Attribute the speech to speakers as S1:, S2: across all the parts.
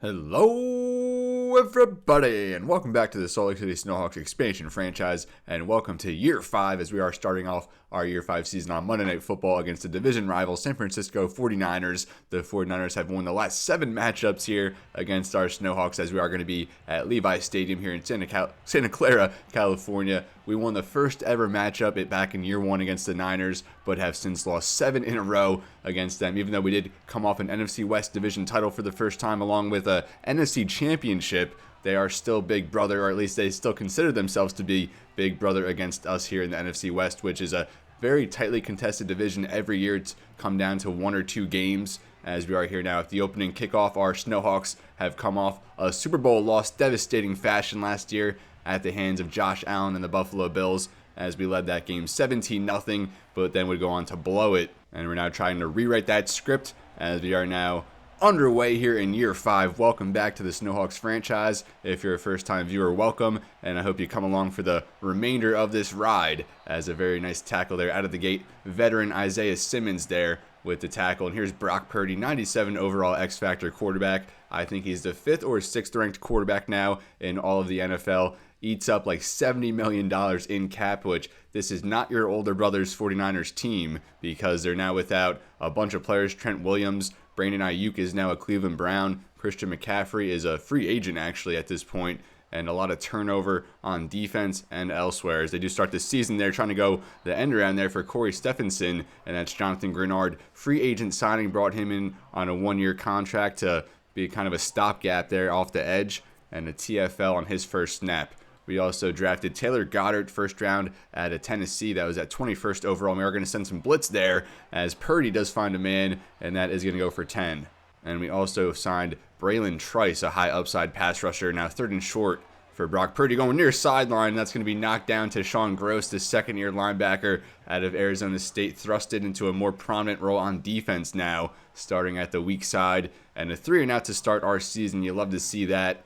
S1: Hello everybody, and welcome back to the Salt Lake City Snowhawks expansion franchise, and welcome to year 5 as we are starting off our year 5 season on Monday Night Football against the division rival San Francisco 49ers. The 49ers have won the last 7 matchups here against our Snowhawks as we are going to be at Levi Stadium here in Santa Clara, California. We won the first ever matchup back in year 1 against the Niners, but have since lost 7 in a row against them, even though we did come off an NFC West division title for the first time along with a NFC championship. They are still big brother, or at least they still consider themselves to be big brother against us here in the NFC West, which is a very tightly contested division. Every year it's come down to 1 or 2 games as we are here now at the opening kickoff. Our Snowhawks have come off a Super Bowl loss, devastating fashion last year at the hands of Josh Allen and the Buffalo Bills as we led that game 17-0, but then would go on to blow it. And we're now trying to rewrite that script as we are now underway here in year 5. Welcome back to the Snowhawks franchise. If you're a first-time viewer, welcome, and I hope you come along for the remainder of this ride. As a very nice tackle there out of the gate, veteran Isaiah Simmons there with the tackle. And here's Brock Purdy, 97 overall X-Factor quarterback. I think he's the 5th or 6th ranked quarterback now in all of the NFL. Eats up like $70 million in cap, which this is not your older brother's 49ers team because they're now without a bunch of players. Trent Williams, Brandon Ayuk is now a Cleveland Brown. Christian McCaffrey is a free agent actually at this point, and a lot of turnover on defense and elsewhere as they do start the season. They're trying to go the end around there for Corey Stephenson, and that's Jonathan Grenard. Free agent signing brought him in on a 1-year contract to be kind of a stopgap there off the edge, and a TFL on his first snap. We also drafted Taylor Goddard, first round out of Tennessee. That was at 21st overall. We are going to send some blitz there as Purdy does find a man, and that is going to go for 10. And we also signed Braylon Trice, a high upside pass rusher, now 3rd and short for Brock Purdy going near sideline. That's going to be knocked down to Sean Gross, the second-year linebacker out of Arizona State, thrusted into a more prominent role on defense now, starting at the weak side. And a 3-and-out to start our season. You love to see that,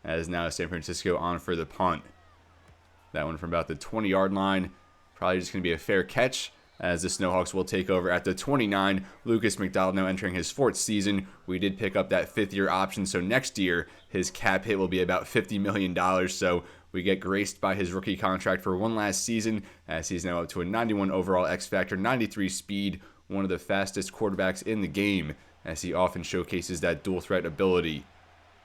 S1: as now San Francisco on for the punt. That one from about the 20-yard line. Probably just going to be a fair catch as the Snowhawks will take over at the 29. Lucas McDonald now entering his 4th season. We did pick up that 5th-year option, so next year his cap hit will be about $50 million. So we get graced by his rookie contract for one last season as he's now up to a 91 overall X-Factor, 93 speed, one of the fastest quarterbacks in the game as he often showcases that dual threat ability.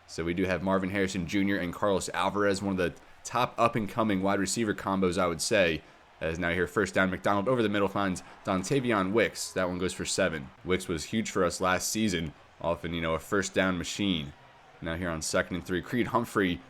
S1: So we do have Marvin Harrison Jr. and Carlos Alvarez, one of the top up-and-coming wide receiver combos, I would say. As now here, first down, McDonald over the middle finds Dontavion Wicks. That one goes for 7. Wicks was huge for us last season, often, a first down machine. Now here on 2nd and 3, Creed Humphrey,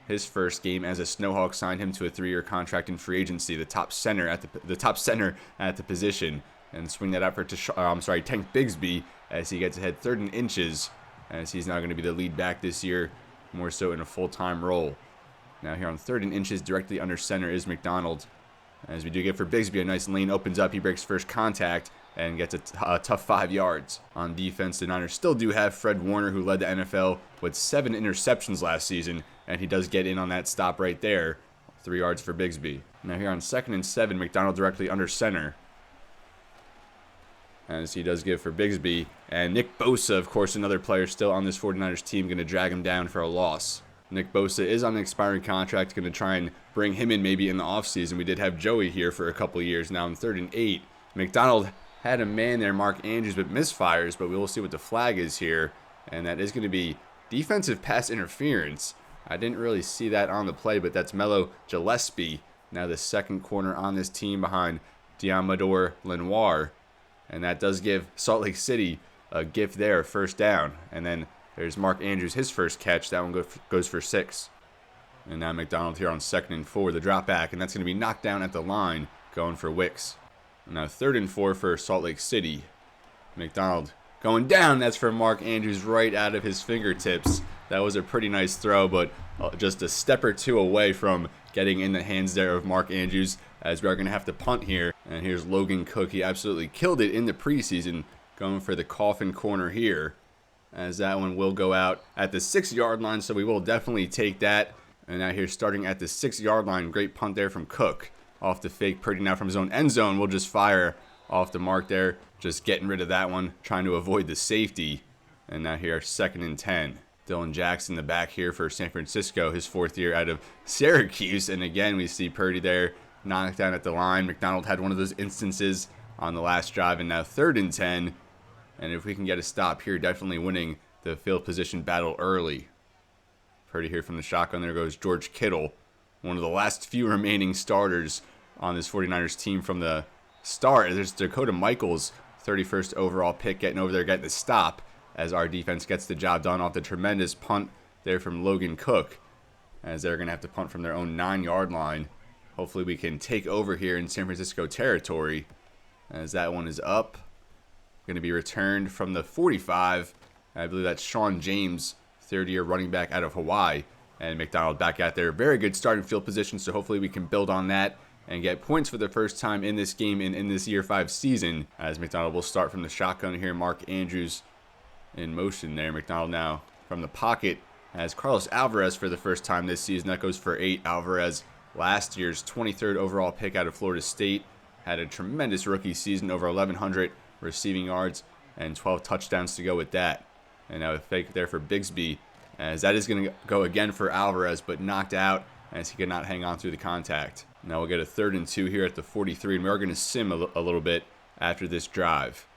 S1: his first game as a Snowhawk, signed him to a 3-year contract in free agency, the top center at the position, and swing that out for Tank Bigsby as he gets ahead 3rd and inches, as he's now going to be the lead back this year, more so in a full-time role. Now here on 3rd and inches, directly under center is McDonald. As we do get for Bigsby, a nice lane opens up. He breaks first contact and gets a tough 5 yards. On defense, the Niners still do have Fred Warner, who led the NFL with 7 interceptions last season, and he does get in on that stop right there. 3 yards for Bigsby. Now here on 2nd and 7, McDonald directly under center, as he does give for Bigsby. And Nick Bosa, of course, another player still on this 49ers team, going to drag him down for a loss. Nick Bosa is on an expiring contract, going to try and bring him in maybe in the offseason. We did have Joey here for a couple years now in 3rd and 8. McDonald had a man there, Mark Andrews, but misfires, but we will see what the flag is here. And that is going to be defensive pass interference. I didn't really see that on the play, but that's Melo Gillespie, now the 2nd corner on this team behind Diamador Lenoir. And that does give Salt Lake City a gift there, a first down. And then there's Mark Andrews, his first catch. That one goes for 6. And now McDonald here on 2nd and 4, the drop back, and that's going to be knocked down at the line, going for Wicks. And now 3rd and 4 for Salt Lake City. McDonald going down. That's for Mark Andrews right out of his fingertips. That was a pretty nice throw, but just a step or 2 away from getting in the hands there of Mark Andrews, as we are going to have to punt here. And here's Logan Cook. He absolutely killed it in the preseason, going for the coffin corner here, as that one will go out at the 6-yard line, so we will definitely take that. And now here starting at the 6-yard line, great punt there from Cook. Off the fake, Purdy now from his own end zone. We'll just fire off the mark there, just getting rid of that one, trying to avoid the safety. And now here, 2nd and 10. Dylan Jackson, the back here for San Francisco, his 4th year out of Syracuse. And again, we see Purdy there knocked down at the line. McDonald had one of those instances on the last drive, and now 3rd and 10. And if we can get a stop here, definitely winning the field position battle early. Purdy here from the shotgun. There goes George Kittle, one of the last few remaining starters on this 49ers team from the start. There's Dakota Michaels, 31st overall pick, getting over there, getting the stop as our defense gets the job done off the tremendous punt there from Logan Cook, as they're going to have to punt from their own 9-yard line. Hopefully we can take over here in San Francisco territory, as that one is up. Going to be returned from the 45. I believe that's Sean James, 3rd-year running back out of Hawaii. And McDonald back out there. Very good starting field position, so hopefully we can build on that and get points for the first time in this game and in this Year 5 season. As McDonald will start from the shotgun here. Mark Andrews in motion there. McDonald now from the pocket has Carlos Alvarez for the first time this season. That goes for 8. Alvarez, last year's 23rd overall pick out of Florida State, had a tremendous rookie season, over 1,100 receiving yards and 12 touchdowns to go with that. And now a fake there for Bigsby, as that is going to go again for Alvarez, but knocked out as he could not hang on through the contact. Now we'll get a 3rd and 2 here at the 43, and we're going to sim a little bit after this drive.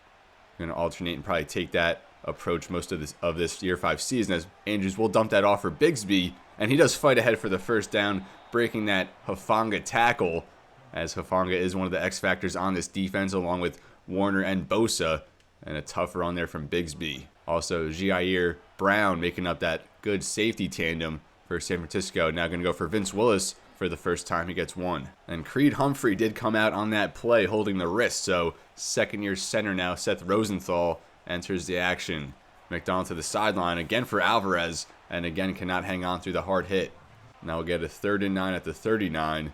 S1: We're going to alternate and probably take that approach most of this Year 5 season, as Andrews will dump that off for Bigsby, and he does fight ahead for the first down, breaking that Hufanga tackle, as Hufanga is one of the X factors on this defense, along with Warner and Bosa, and a tough run there from Bigsby. Also, Jair Brown making up that good safety tandem for San Francisco. Now going to go for Vince Willis for the first time. He gets 1. And Creed Humphrey did come out on that play holding the wrist, so 2nd-year center now, Seth Rosenthal, enters the action. McDonald to the sideline again for Alvarez, and again cannot hang on through the hard hit. Now we'll get a 3rd and 9 at the 39.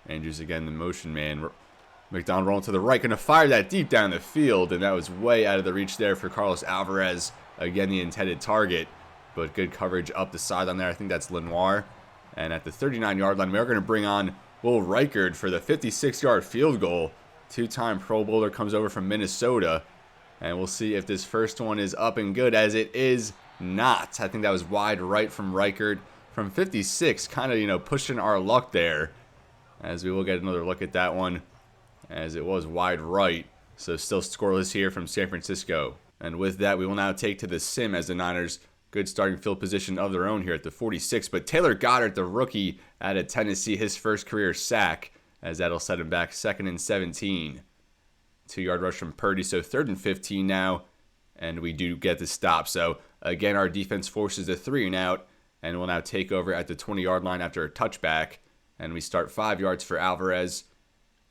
S1: Andrews again, the motion man. McDonald rolling to the right, going to fire that deep down the field, and that was way out of the reach there for Carlos Alvarez. Again, the intended target, but good coverage up the sideline there. I think that's Lenoir. And at the 39-yard line, we're going to bring on Will Reichard for the 56-yard field goal. 2-time Pro Bowler comes over from Minnesota. And we'll see if this first one is up and good, as it is not. I think that was wide right from Reichard from 56, kind of, pushing our luck there, as we will get another look at that one, as it was wide right. So still scoreless here from San Francisco. And with that, we will now take to the sim, as the Niners, good starting field position of their own here at the 46. But Taylor Goddard, the rookie out of Tennessee, his first career sack, as that'll set him back 2nd and 17. 2-yard rush from Purdy, so 3rd and 15 now, and we do get the stop. So again, our defense forces a 3 and out, and will now take over at the 20-yard line after a touchback. And we start 5 yards for Alvarez.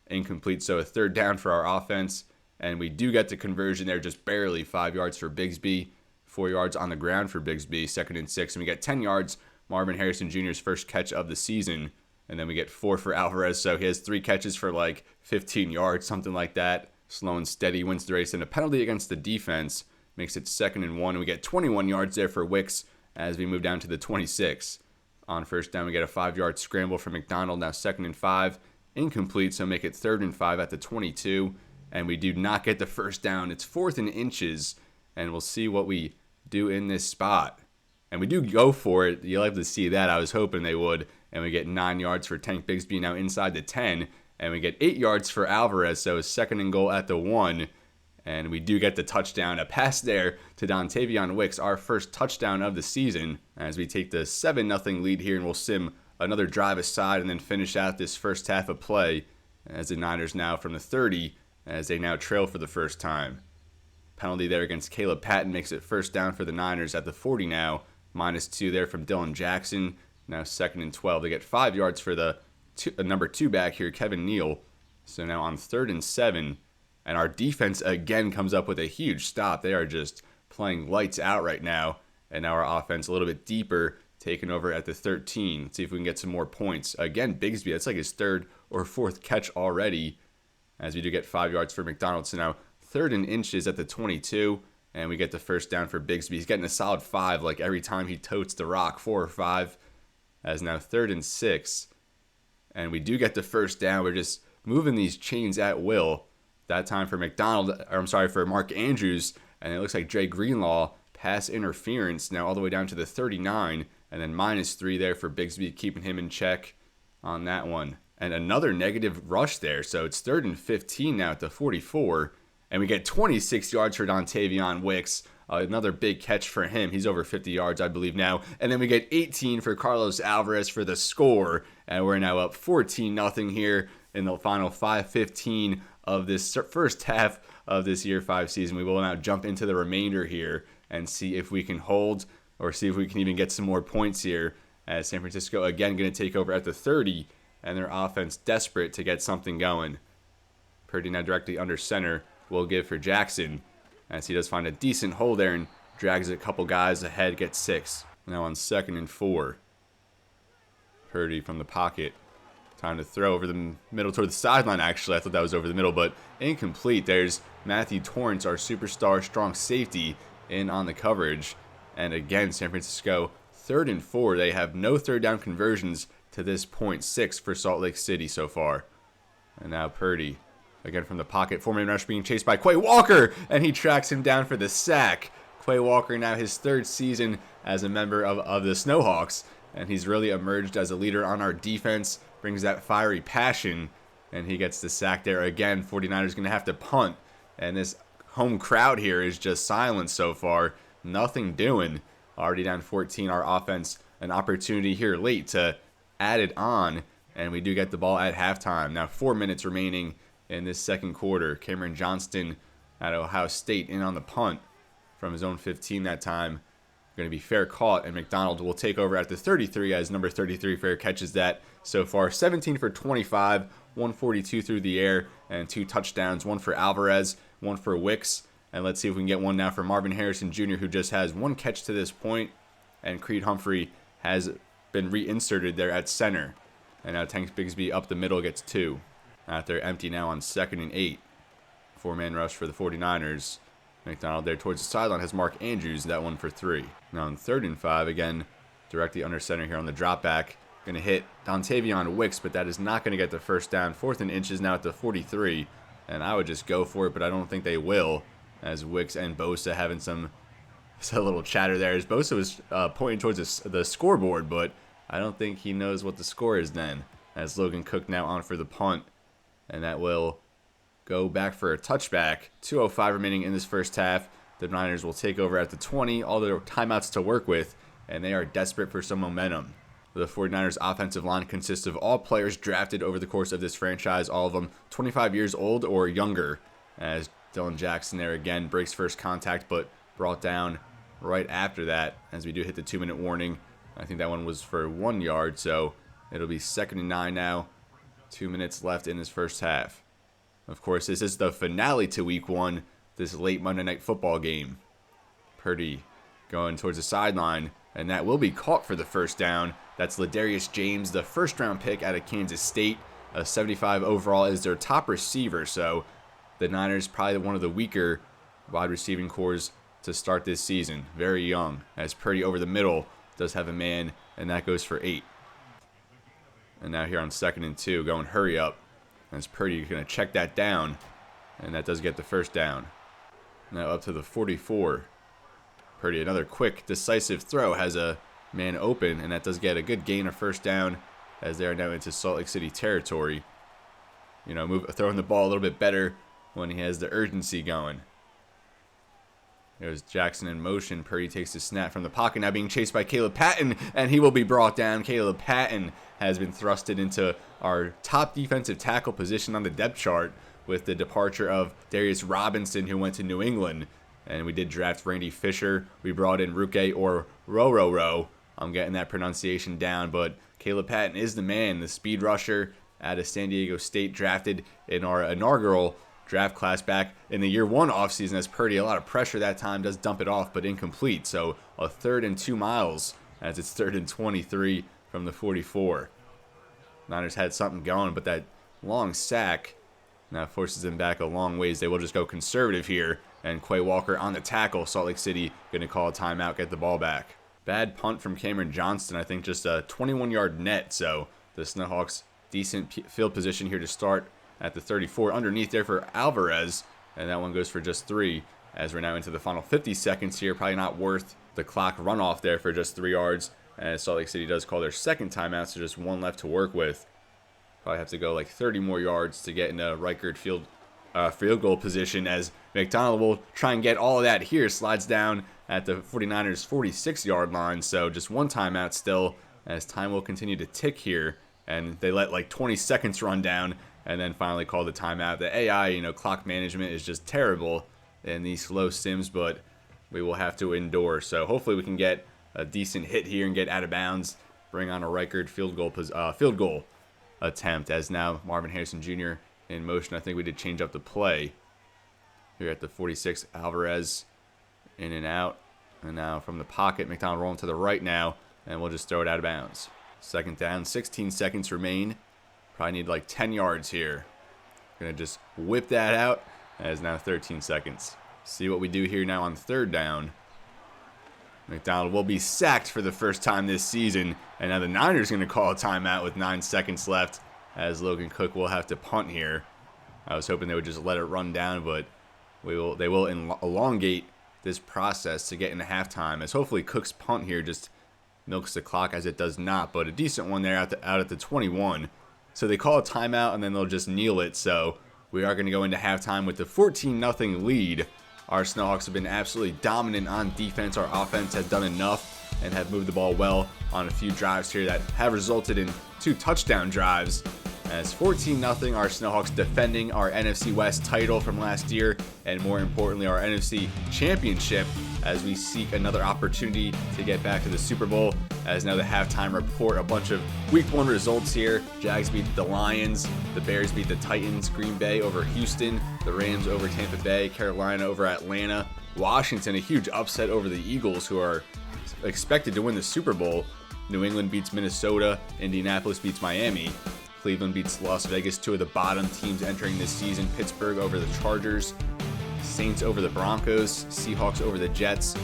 S1: Incomplete, so a 3rd down for our offense. And we do get the conversion there, just barely. 5 yards for Bigsby, 4 yards on the ground for Bigsby, 2nd and 6. And we get 10 yards, Marvin Harrison Jr.'s first catch of the season. And then we get 4 for Alvarez, so he has 3 catches for like 15 yards, something like that. Slow and steady, wins the race, and a penalty against the defense makes it 2nd and 1. And we get 21 yards there for Wicks as we move down to the 26. On first down, we get a 5-yard scramble for McDonald, now 2nd and 5. Incomplete, so make it 3rd and 5 at the 22. And we do not get the first down. It's 4th and inches, and we'll see what we do in this spot. And we do go for it. You'll have to see that. I was hoping they would. And we get 9 yards for Tank Bigsby, now inside the 10. And we get 8 yards for Alvarez, so 2nd and goal at the 1. And we do get the touchdown. A pass there to Dontavion Wicks, our first touchdown of the season, as we take the 7-0 lead here, and we'll sim another drive aside and then finish out this first half of play, as the Niners now from the 30, as they now trail for the first time. Penalty there against Caleb Patton makes it 1st down for the Niners at the 40 now. -2 there from Dylan Jackson. Now 2nd and 12. They get 5 yards for the number 2 back here, Kevin Neal. So now on 3rd and 7. And our defense again comes up with a huge stop. They are just playing lights out right now. And now our offense a little bit deeper, taking over at the 13. Let's see if we can get some more points. Again, Bigsby, that's like his 3rd or 4th catch already, as we do get 5 yards for McDonald. So now 3rd and inches at the 22. And we get the 1st down for Bigsby. He's getting a solid 5 like every time he totes the rock, 4 or 5. As now 3rd and 6. And we do get the 1st down. We're just moving these chains at will. That time for for Mark Andrews. And it looks like Dre Greenlaw pass interference now all the way down to the 39, and then -3 there for Bigsby, keeping him in check on that one. And another negative rush there, so it's 3rd and 15 now at the 44, and we get 26 yards for Dontavion Wicks. Another big catch for him. He's over 50 yards, I believe, now. And then we get 18 for Carlos Alvarez for the score, and we're now up 14-0 here in the final 5:15 of this first half of this Year 5 season. We will now jump into the remainder here and see if we can hold or see if we can even get some more points here, as San Francisco again going to take over at the 30, and their offense desperate to get something going. Purdy now directly under center will give for Jackson, as he does find a decent hole there and drags a couple guys ahead, gets 6. Now on 2nd and 4. Purdy from the pocket. Time to throw over the middle toward the sideline, actually. I thought that was over the middle, but incomplete. There's Matthew Torrance, our superstar strong safety, in on the coverage. And again, San Francisco, 3rd and 4. They have no third down conversions to this point. 6 for Salt Lake City so far. And now Purdy. Again from the pocket, 4-man rush being chased by Quay Walker, and he tracks him down for the sack. Quay Walker now his 3rd season as a member of the Snowhawks, and he's really emerged as a leader on our defense, brings that fiery passion, and he gets the sack there again. 49ers going to have to punt, and this home crowd here is just silent so far. Nothing doing. Already down 14, our offense an opportunity here late to add it on, and we do get the ball at halftime. Now 4 minutes remaining in this second quarter. Cameron Johnston at Ohio State in on the punt from his own 15 that time. Going to be fair caught, and McDonald will take over at the 33 as number 33 fair catches that so far. 17 for 25, 142 through the air, and 2 touchdowns. 1 for Alvarez, 1 for Wicks. And let's see if we can get one now for Marvin Harrison Jr., who just has 1 catch to this point. And Creed Humphrey has been reinserted there at center. And now Tank Bigsby up the middle gets 2. Out there empty now on 2nd and 8. 4-man rush for the 49ers. McDonald there towards the sideline has Mark Andrews, that one for 3. Now on 3rd and 5, again, directly under center here on the drop back. Going to hit Dontavion Wicks, but that is not going to get the first down. 4th and inches now at the 43. And I would just go for it, but I don't think they will, as Wicks and Bosa having a little chatter there. As Bosa was pointing towards the scoreboard, but I don't think he knows what the score is then. As Logan Cook now on for the punt. And that will go back for a touchback. 2:05 remaining in this first half. The Niners will take over at the 20. All their timeouts to work with, and they are desperate for some momentum. The 49ers offensive line consists of all players drafted over the course of this franchise, all of them 25 years old or younger. As Dylan Jackson there again breaks first contact, but brought down right after that, as we do hit the 2-minute warning. I think that one was for 1 yard, so it'll be 2nd and 9 now. 2 minutes left in this first half. Of course, this is the finale to Week 1, this late Monday Night Football game. Purdy going towards the sideline, and that will be caught for the first down. That's Ladarius James, the first-round pick out of Kansas State. A 75 overall is their top receiver, so the Niners probably one of the weaker wide receiving cores to start this season. Very young, as Purdy over the middle does have a man, and that goes for 8. And now here on 2nd and 2, going hurry up. As Purdy going to check that down. And that does get the first down. Now up to the 44. Purdy, another quick, decisive throw. Has a man open. And that does get a good gain of first down. As they are now into Salt Lake City territory. Throwing the ball a little bit better when he has the urgency going. There's Jackson in motion. Purdy takes the snap from the pocket, now being chased by Caleb Patton, and he will be brought down. Caleb Patton has been thrusted into our top defensive tackle position on the depth chart with the departure of Darius Robinson, who went to New England. And we did draft Randy Fisher. We brought in Ruke or Ro. I'm getting that pronunciation down, but Caleb Patton is the man, the speed rusher out of San Diego State, drafted in our inaugural draft class back in the year 1 offseason, as Purdy, a lot of pressure that time, does dump it off, but incomplete. So a 3rd and 2 miles, as it's 3rd and 23 from the 44. Niners had something going, but that long sack now forces them back a long ways. They will just go conservative here, and Quay Walker on the tackle. Salt Lake City going to call a timeout, get the ball back. Bad punt from Cameron Johnston. I think just a 21-yard net, so the Snowhawks decent field position here to start at the 34. Underneath there for Alvarez, and that one goes for just 3. as we're now into the final 50 seconds here. Probably not worth the clock runoff there for just 3 yards, as Salt Lake City does call their second timeout, so just 1 left to work with. Probably have to go like 30 more yards to get in a Reichert field goal position, as McDonald will try and get all of that here. Slides down at the 49ers 46-yard line, so just 1 timeout still, as time will continue to tick here, and they let like 20 seconds run down and then finally call the timeout. The AI, clock management is just terrible in these slow sims, but we will have to endure. So hopefully we can get a decent hit here and get out of bounds, bring on a Reichert field goal attempt, as now Marvin Harrison Jr. in motion. I think we did change up the play here at the 46. Alvarez in and out, and now from the pocket, McDonald rolling to the right now, and we'll just throw it out of bounds. Second down, 16 seconds remain. Probably need like 10 yards here. Gonna just whip that out, as now 13 seconds. See what we do here now on third down. McDonald will be sacked for the first time this season, and now the Niners going to call a timeout with 9 seconds left, as Logan Cook will have to punt here. I was hoping they would just let it run down, but they will elongate this process to get into halftime, as hopefully Cook's punt here just milks the clock, as it does not, but a decent one there out at the 21. So they call a timeout, and then they'll just kneel it, so we are going to go into halftime with the 14-0 lead. Our Snowhawks have been absolutely dominant on defense. Our offense has done enough and have moved the ball well on a few drives here that have resulted in 2 touchdown drives. As 14-0, our Snowhawks defending our NFC West title from last year, and more importantly, our NFC Championship, as we seek another opportunity to get back to the Super Bowl. As now the halftime report, a bunch of Week 1 results here. Jags beat the Lions, the Bears beat the Titans, Green Bay over Houston, the Rams over Tampa Bay, Carolina over Atlanta, Washington a huge upset over the Eagles, who are expected to win the Super Bowl. New England beats Minnesota, Indianapolis beats Miami, Cleveland beats Las Vegas, 2 of the bottom teams entering this season. Pittsburgh over the Chargers, Saints over the Broncos, Seahawks over the Jets,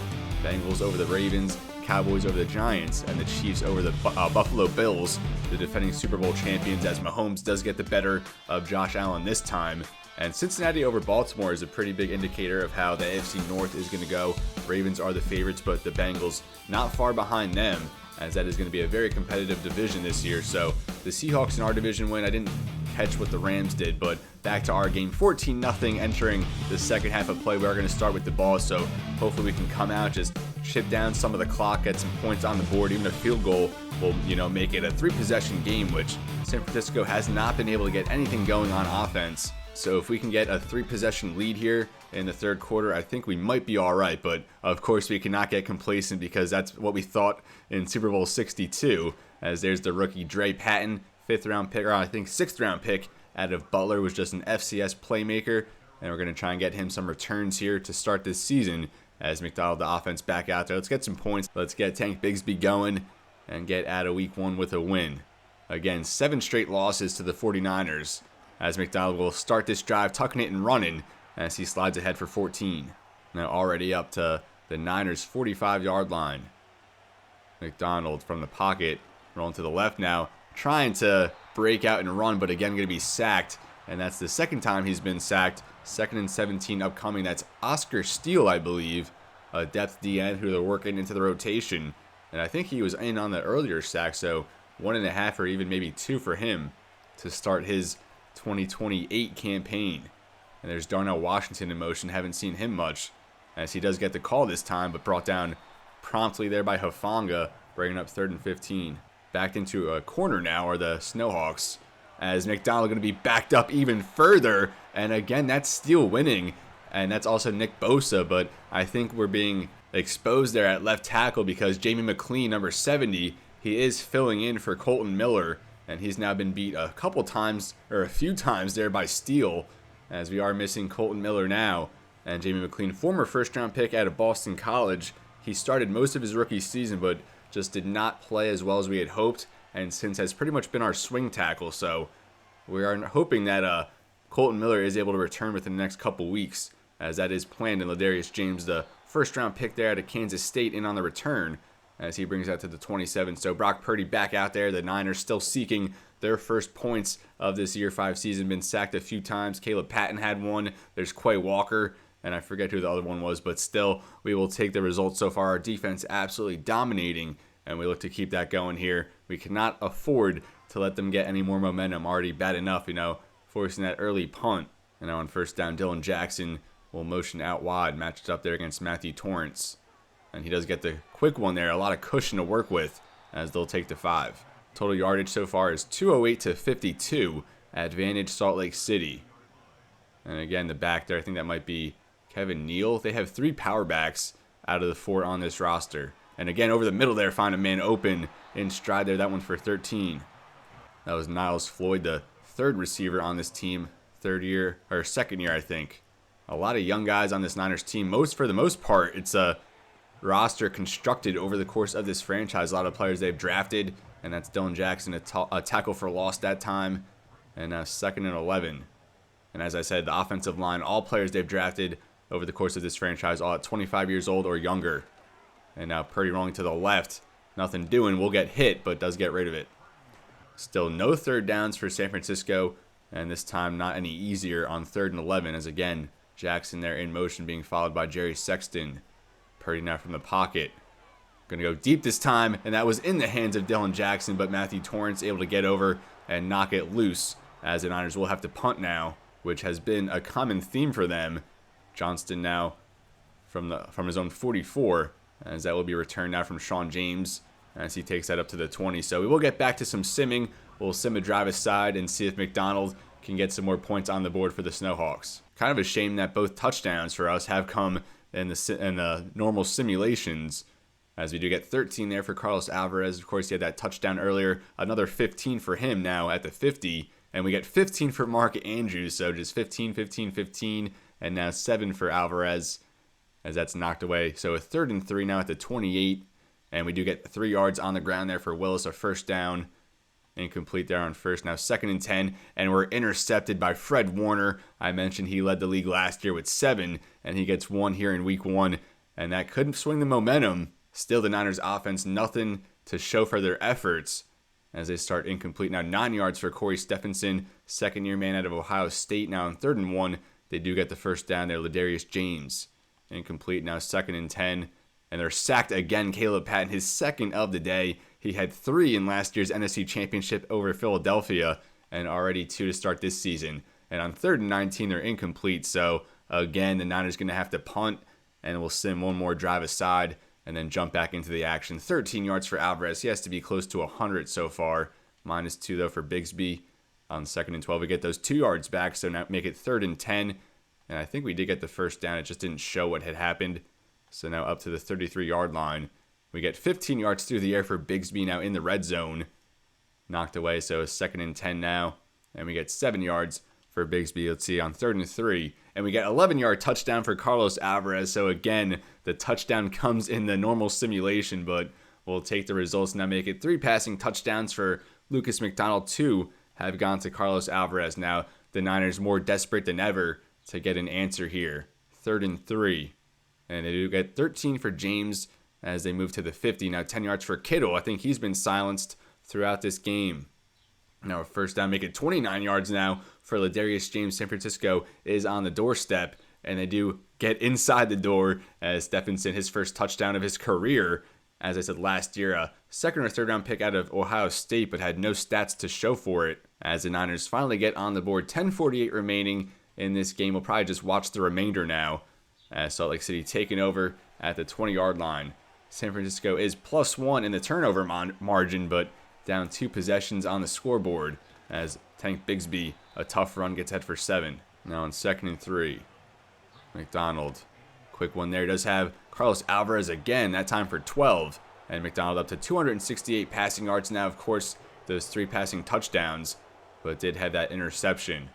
S1: Bengals over the Ravens, Cowboys over the Giants, and the Chiefs over the Buffalo Bills, the defending Super Bowl champions, as Mahomes does get the better of Josh Allen this time. And Cincinnati over Baltimore is a pretty big indicator of how the AFC North is going to go. Ravens are the favorites, but the Bengals not far behind them, as that is going to be a very competitive division this year. So the Seahawks in our division win. I didn't catch what the Rams did, but back to our game, 14-0 entering the second half of play. We are going to start with the ball, so hopefully we can come out, just chip down some of the clock, get some points on the board. Even a field goal will, make it a 3-possession game, which San Francisco has not been able to get anything going on offense. So if we can get a 3-possession lead here in the third quarter, I think we might be all right. But of course, we cannot get complacent, because that's what we thought in Super Bowl LXII, as there's the rookie Dre Patton, 5th-round pick, or I think 6th-round pick out of Butler, was just an FCS playmaker. And we're going to try and get him some returns here to start this season, as McDonald, the offense, back out there. Let's get some points. Let's get Tank Bigsby going and get out of Week 1 with a win. Again, 7 straight losses to the 49ers, as McDonald will start this drive, tucking it and running, as he slides ahead for 14. Now already up to the Niners' 45-yard line. McDonald from the pocket, rolling to the left now, trying to break out and run, but again going to be sacked. And that's the second time he's been sacked. 2nd and 17 upcoming. That's Oscar Steele, I believe, a depth DN who they're working into the rotation. And I think he was in on the earlier sack, so 1.5 or even maybe 2 for him to start his 2028 campaign. And there's Darnell Washington in motion. Haven't seen him much, as he does get the call this time, but brought down promptly there by Hufanga, bringing up 3rd and 15. Backed into a corner now are the Snowhawks, as McDonald going to be backed up even further. And again, that's Steele winning, and that's also Nick Bosa, but I think we're being exposed there at left tackle, because Jamie McLean, number 70, he is filling in for Colton Miller, and he's now been beat a few times there by Steele, as we are missing Colton Miller now. And Jamie McLean, former 1st-round pick out of Boston College, he started most of his rookie season, but just did not play as well as we had hoped, and since has pretty much been our swing tackle. So we are hoping that Colton Miller is able to return within the next couple weeks, as that is planned. And Ladarius James, the 1st-round pick there out of Kansas State, in on the return, as he brings that to the 27. So Brock Purdy back out there. The Niners still seeking their first points of this Year 5 season. Been sacked a few times. Caleb Patton had one. There's Quay Walker, and I forget who the other one was, but still, we will take the results so far. Our defense absolutely dominating, and we look to keep that going here. We cannot afford to let them get any more momentum. Already bad enough, forcing that early punt. And now on first down, Dylan Jackson will motion out wide, matched up there against Matthew Torrance. And he does get the quick one there, a lot of cushion to work with as they'll take the 5. Total yardage so far is 208 to 52, advantage Salt Lake City. And again, the back there, I think that might be Kevin Neal. They have 3 power backs out of the 4 on this roster. And again, over the middle there, find a man open in stride there. That one for 13. That was Niles Floyd, the 3rd receiver on this team. 3rd year, or 2nd year, I think. A lot of young guys on this Niners team. For the most part, it's a roster constructed over the course of this franchise. A lot of players they've drafted, and that's Dylan Jackson, a tackle for loss that time, and 2nd and 11. And as I said, the offensive line, all players they've drafted over the course of this franchise, all at 25 years old or younger. And now Purdy rolling to the left. Nothing doing. Will get hit, but does get rid of it. Still no 3rd downs for San Francisco, and this time not any easier on 3rd and 11, as again, Jackson there in motion being followed by Jerry Sexton. Purdy now from the pocket. Going to go deep this time, and that was in the hands of Dylan Jackson, but Matthew Torrance able to get over and knock it loose, as the Niners will have to punt now, which has been a common theme for them. Johnston now from his own 44, as that will be returned now from Sean James as he takes that up to the 20. So we will get back to some simming. We'll sim a drive aside and see if McDonald can get some more points on the board for the Snowhawks. Kind of a shame that both touchdowns for us have come in the normal simulations, as we do get 13 there for Carlos Alvarez. Of course, he had that touchdown earlier. Another 15 for him now at the 50. And we get 15 for Mark Andrews. So just 15, 15, 15. And now 7 for Alvarez as that's knocked away. So a 3rd and 3 now at the 28. And we do get 3 yards on the ground there for Willis, a first down. Incomplete there on first. Now 2nd and 10. And we're intercepted by Fred Warner. I mentioned he led the league last year with 7. And he gets 1 here in week 1. And that couldn't swing the momentum. Still, the Niners offense, nothing to show for their efforts as they start incomplete. Now 9 yards for Corey Stephenson, 2nd-year man out of Ohio State. Now on 3rd and 1, they do get the first down there. Ladarius James, incomplete. Now 2nd and 10, and they're sacked again. Caleb Patton, his 2nd of the day. He had 3 in last year's NFC Championship over Philadelphia, and already 2 to start this season. And on 3rd and 19, they're incomplete. So again, the Niners going to have to punt, and we'll sim one more drive aside and then jump back into the action. 13 yards for Alvarez. He has to be close to 100 so far. -2, though, for Bigsby. On 2nd and 12, we get those 2 yards back, so now make it 3rd and 10. And I think we did get the first down. It just didn't show what had happened. So now up to the 33-yard line. We get 15 yards through the air for Bigsby now in the red zone. Knocked away, so 2nd and 10 now. And we get 7 yards for Bigsby. Let's see, on 3rd and 3. And we get 11-yard touchdown for Carlos Alvarez. So again, the touchdown comes in the normal simulation, but we'll take the results and now make it 3 passing touchdowns for Lucas McDonald. 2 have gone to Carlos Alvarez. Now the Niners more desperate than ever to get an answer here. 3rd and 3. And they do get 13 for James as they move to the 50. Now 10 yards for Kittle. I think he's been silenced throughout this game. Now a first down, make it 29 yards now for Ladarius James. San Francisco is on the doorstep, and they do get inside the door as Stephenson, his first touchdown of his career. As I said last year, a 2nd or 3rd round pick out of Ohio State, but had no stats to show for it. As the Niners finally get on the board, 10:48 remaining in this game. We'll probably just watch the remainder now as Salt Lake City taking over at the 20-yard line. San Francisco is +1 in the turnover margin, but down 2 possessions on the scoreboard as Tank Bigsby, a tough run, gets head for 7. Now on 2nd and 3. McDonald, quick one there. Does have Carlos Alvarez again, that time for 12. And McDonald up to 268 passing yards now. Of course, those 3 passing touchdowns, but did have that interception.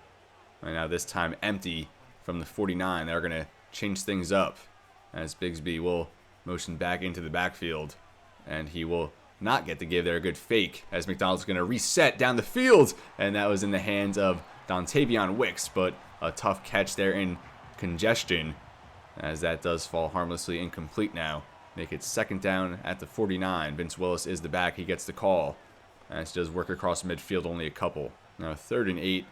S1: And now this time empty from the 49. They're going to change things up as Bigsby will motion back into the backfield. And he will not get the give there. A good fake as McDonald's going to reset down the field. And that was in the hands of Dontavion Wicks, but a tough catch there in congestion as that does fall harmlessly incomplete now. Make it 2nd down at the 49. Vince Willis is the back. He gets the call. As he does work across midfield, only a couple. Now 3rd and 8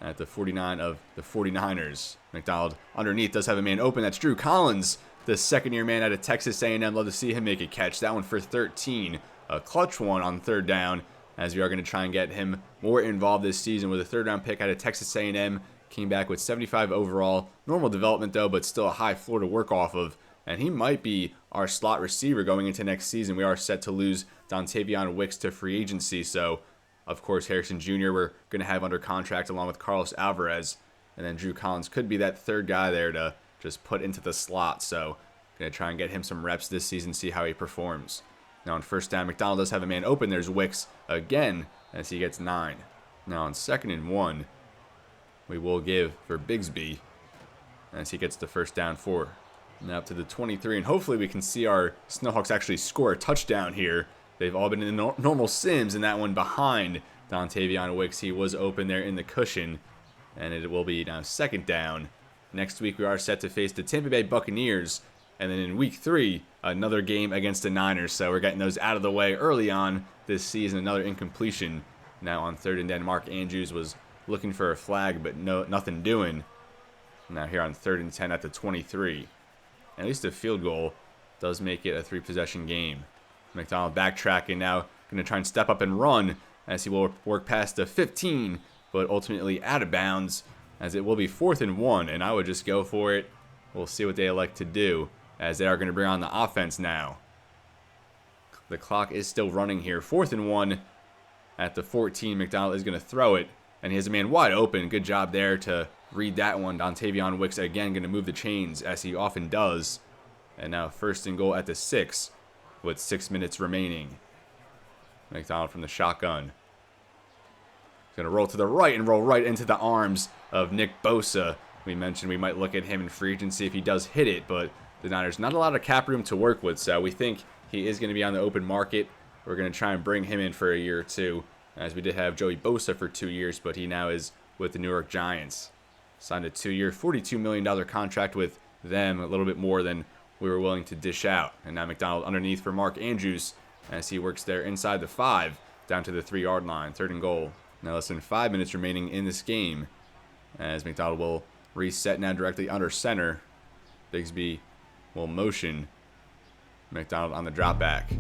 S1: at the 49 of the 49ers. McDonald underneath does have a man open. That's Drew Collins, the second-year man out of Texas A&M. Love to see him make a catch. That one for 13. A clutch one on third down, as we are going to try and get him more involved this season with a third-round pick out of Texas A&M. Came back with 75 overall. Normal development, though, but still a high floor to work off of. And he might be our slot receiver going into next season. We are set to lose Dontavion Wicks to free agency. So, of course, Harrison Jr. we're going to have under contract along with Carlos Alvarez. And then Drew Collins could be that third guy there to just put into the slot. So, going to try and get him some reps this season, see how he performs. Now on first down, McDonald does have a man open. There's Wicks again as he gets 9. Now on 2nd and 1, we will give for Bigsby as he gets the first down 4. Now up to the 23, and hopefully we can see our Snowhawks actually score a touchdown here. They've all been in normal sims, and that one behind Dontavion Wicks. He was open there in the cushion, and it will be now 2nd down. Next week we are set to face the Tampa Bay Buccaneers, and then in week 3, another game against the Niners. So we're getting those out of the way early on this season. Another incompletion. Now on 3rd and 10, Mark Andrews was looking for a flag, but nothing doing. Now here on 3rd and 10 at the 23. At least a field goal does make it a 3-possession game. McDonald backtracking now, going to try and step up and run as he will work past the 15, but ultimately out of bounds as it will be 4th and 1, and I would just go for it. We'll see what they elect to do as they are going to bring on the offense now. The clock is still running here. 4th and 1 at the 14. McDonald is going to throw it, and he has a man wide open. Good job there to read that one. Dontavion Wicks again going to move the chains as he often does. And now 1st and goal at the 6 with 6 minutes remaining. McDonald from the shotgun. He's going to roll to the right and roll right into the arms of Nick Bosa. We mentioned we might look at him in free agency if he does hit it, but the Niners not a lot of cap room to work with, so we think he is going to be on the open market. We're going to try and bring him in for a year or two, as we did have Joey Bosa for 2 years, but he now is with the New York Giants. Signed a 2-year, $42 million contract with them, a little bit more than we were willing to dish out. And now McDonald underneath for Mark Andrews as he works there inside the 5, down to the 3-yard line, 3rd and goal. Now less than 5 minutes remaining in this game, as McDonald will reset now directly under center. Bigsby will motion. McDonald on the drop back.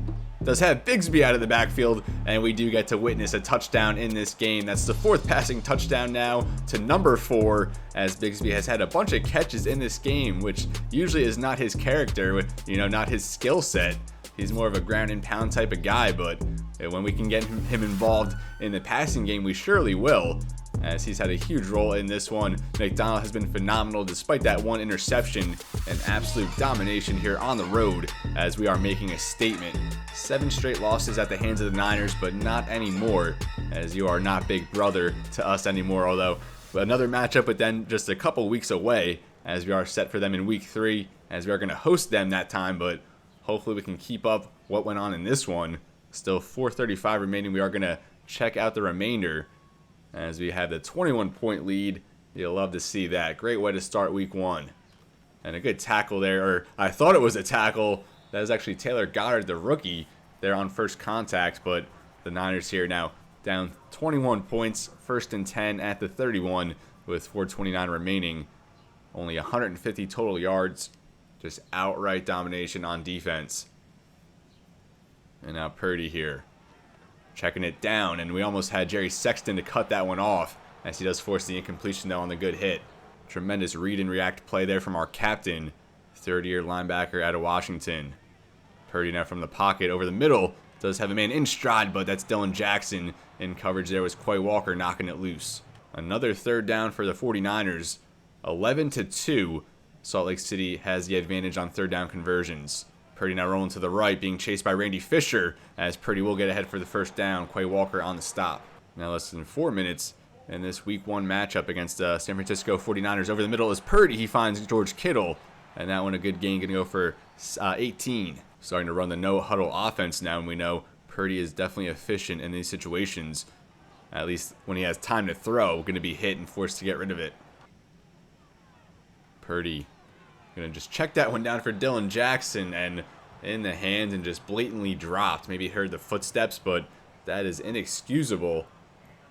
S1: Does have Bigsby out of the backfield, and we do get to witness a touchdown in this game. That's the 4th passing touchdown now to number 4, as Bigsby has had a bunch of catches in this game, which usually is not his character, not his skill set. He's more of a ground and pound type of guy, but when we can get him involved in the passing game, we surely will, as he's had a huge role in this one. McDonald has been phenomenal despite that one interception, and absolute domination here on the road as we are making a statement. 7 straight losses at the hands of the Niners, but not anymore, as you are not big brother to us anymore, although another matchup with them just a couple weeks away, as we are set for them in week 3, as we are going to host them that time, but hopefully we can keep up what went on in this one. Still 4:35 remaining. We are going to check out the remainder as we have the 21-point lead. You'll love to see that. Great way to start week 1. And a good tackle there, or I thought it was a tackle. That is actually Taylor Goddard, the rookie, there on first contact, but the Niners here now down 21 points, 1st and 10 at the 31 with 4:29 remaining. Only 150 total yards. Just outright domination on defense. And now Purdy here, checking it down, and we almost had Jerry Sexton to cut that one off, as he does force the incompletion though on the good hit. Tremendous read and react play there from our captain, 3rd-year linebacker out of Washington. Purdy now from the pocket over the middle, does have a man in stride, but that's Dylan Jackson in coverage. There was Quay Walker knocking it loose. Another 3rd down for the 49ers, 11-2. Salt Lake City has the advantage on 3rd down conversions. Purdy now rolling to the right, being chased by Randy Fisher, as Purdy will get ahead for the 1st down. Quay Walker on the stop. Now less than 4 minutes in this week 1 matchup against San Francisco 49ers. Over the middle is Purdy. He finds George Kittle, and that one a good gain, going to go for 18. Starting to run the no-huddle offense now, and we know Purdy is definitely efficient in these situations. At least when he has time to throw, going to be hit and forced to get rid of it. Purdy going to just check that one down for Dylan Jackson, and in the hands and just blatantly dropped. Maybe heard the footsteps, but that is inexcusable,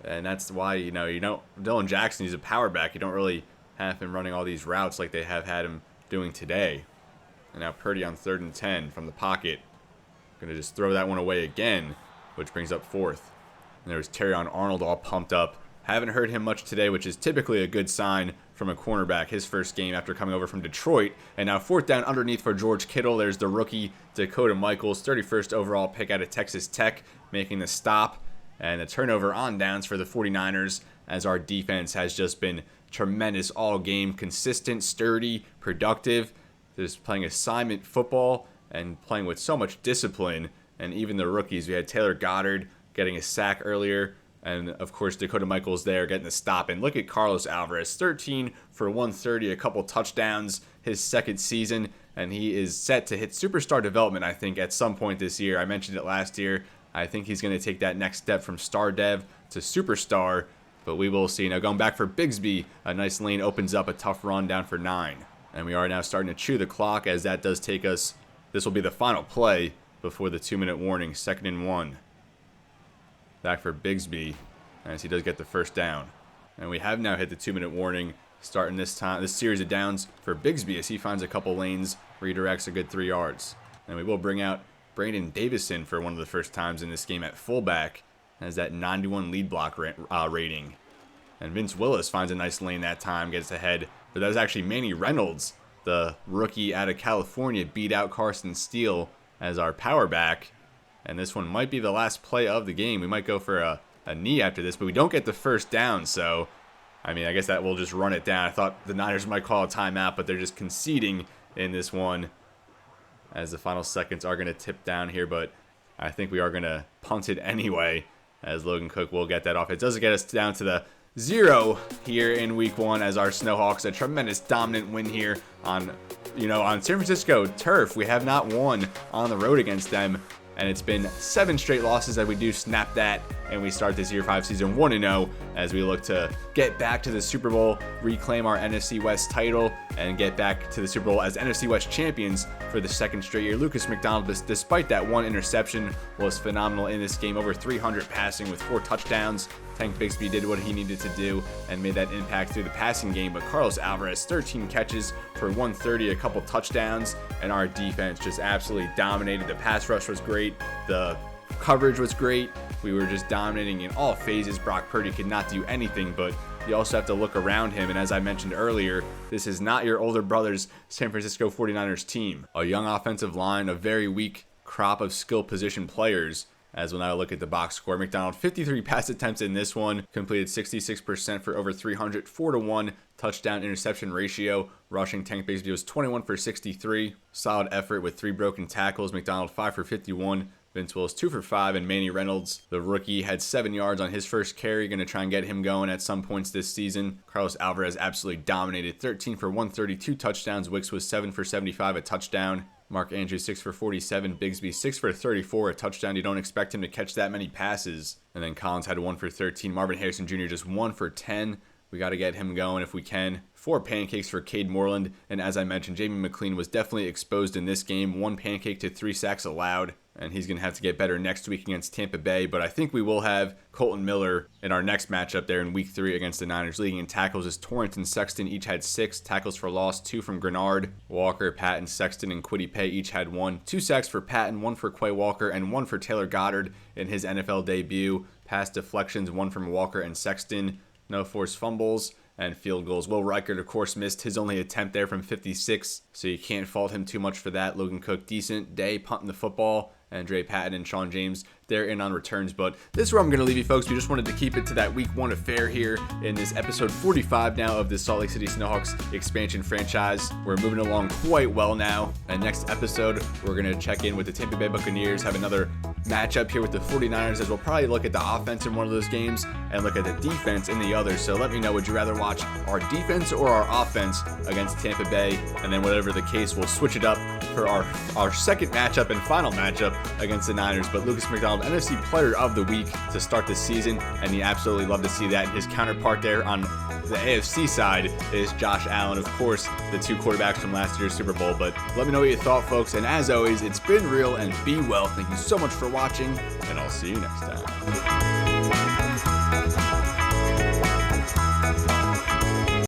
S1: And that's why, Dylan Jackson, he's a power back. You don't really have him running all these routes like they have had him doing today. And now Purdy on 3rd and 10 from the pocket. Going to just throw that one away again, which brings up 4th. And there's Terrion Arnold all pumped up. Haven't heard him much today, which is typically a good sign from a cornerback. His first game after coming over from Detroit. And now 4th down underneath for George Kittle. There's the rookie Dakota Michaels, 31st overall pick out of Texas Tech, making the stop. And a turnover on downs for the 49ers, as our defense has just been tremendous all game. Consistent, sturdy, productive. Just playing assignment football and playing with so much discipline. And even the rookies, we had Taylor Goddard getting a sack earlier. And, of course, Dakota Michaels there getting the stop. And look at Carlos Alvarez, 13 for 130, a couple touchdowns his second season. And he is set to hit superstar development, I think, at some point this year. I mentioned it last year. I think he's going to take that next step from star dev to superstar. But we will see. Now going back for Bigsby, a nice lane opens up, a tough run down for 9. And we are now starting to chew the clock, as that does take us. This will be the final play before the 2-minute warning, 2nd and 1. Back for Bigsby, as he does get the first down. And we have now hit the 2-minute warning, starting this series of downs for Bigsby, as he finds a couple lanes, redirects a good 3 yards. And we will bring out Brandon Davison for one of the first times in this game at fullback, has that 91 lead block rating. And Vince Willis finds a nice lane that time, gets ahead. But that was actually Manny Reynolds, the rookie out of California, beat out Carson Steele as our power back. And this one might be the last play of the game. We might go for a knee after this, but we don't get the first down. So, I guess that will just run it down. I thought the Niners might call a timeout, but they're just conceding in this one, as the final seconds are going to tip down here. But I think we are going to punt it anyway, as Logan Cook will get that off. It does get us down to the 0 here in week 1, as our Snowhawks, a tremendous dominant win here on San Francisco turf. We have not won on the road against them, and it's been 7 straight losses as we do snap that, and we start this year 5 season 1-0 as we look to get back to the Super Bowl, reclaim our NFC West title, and get back to the Super Bowl as NFC West champions for the 2nd straight year. Lucas McDonald, despite that 1 interception, was phenomenal in this game. Over 300 passing with 4 touchdowns. Tank Bigsby did what he needed to do and made that impact through the passing game. But Carlos Alvarez, 13 catches for 130, a couple touchdowns, and our defense just absolutely dominated. The pass rush was great. The coverage was great. We were just dominating in all phases. Brock Purdy could not do anything, but you also have to look around him. And as I mentioned earlier, this is not your older brother's San Francisco 49ers team. A young offensive line, a very weak crop of skill position players. As when I look at the box score, McDonald 53 pass attempts in this one, completed 66% for over 300, 4-1 touchdown interception ratio. Rushing, Tank Bigsby was 21 for 63. Solid effort with 3 broken tackles. McDonald 5 for 51. Vince Willis 2 for 5, and Manny Reynolds, the rookie, had 7 yards on his first carry. Going to try and get him going at some points this season. Carlos Alvarez absolutely dominated, 13 for 132 touchdowns. Wicks was 7 for 75, a touchdown. Mark Andrews 6 for 47, Bigsby 6 for 34, a touchdown. You don't expect him to catch that many passes. And then Collins had 1 for 13. Marvin Harrison Jr. just 1 for 10. We got to get him going if we can. 4 pancakes for Cade Moreland. And as I mentioned, Jamie McLean was definitely exposed in this game. 1 pancake to 3 sacks allowed. And he's going to have to get better next week against Tampa Bay. But I think we will have Colton Miller in our next matchup there in week 3 against the Niners. Leading in tackles is Torrance and Sexton. Each had 6 tackles for loss, 2 from Grenard. Walker, Patton, Sexton, and Kwity Paye each had 1. 2 sacks for Patton, 1 for Quay Walker, and 1 for Taylor Goddard in his NFL debut. Pass deflections, 1 from Walker and Sexton. No forced fumbles and field goals. Will Reichert, of course, missed his only attempt there from 56, so you can't fault him too much for that. Logan Cook, decent day punting the football. And Dre Patton and Sean James, they're in on returns. But this is where I'm going to leave you, folks. We just wanted to keep it to that week 1 affair here in this episode 45 now of the Salt Lake City Snowhawks expansion franchise. We're moving along quite well now. And next episode, we're going to check in with the Tampa Bay Buccaneers, have another matchup here with the 49ers, as we'll probably look at the offense in one of those games and look at the defense in the other. So let me know, would you rather watch our defense or our offense against Tampa Bay? And then whatever the case, we'll switch it up for our second matchup and final matchup against the Niners. But Lucas McDonald, NFC Player of the Week to start the season, and he absolutely love to see that. His counterpart there on the AFC side is Josh Allen, of course, the 2 quarterbacks from last year's Super Bowl. But let me know what you thought, folks, and as always, it's been real and be well. Thank you so much for watching, and I'll see you next time.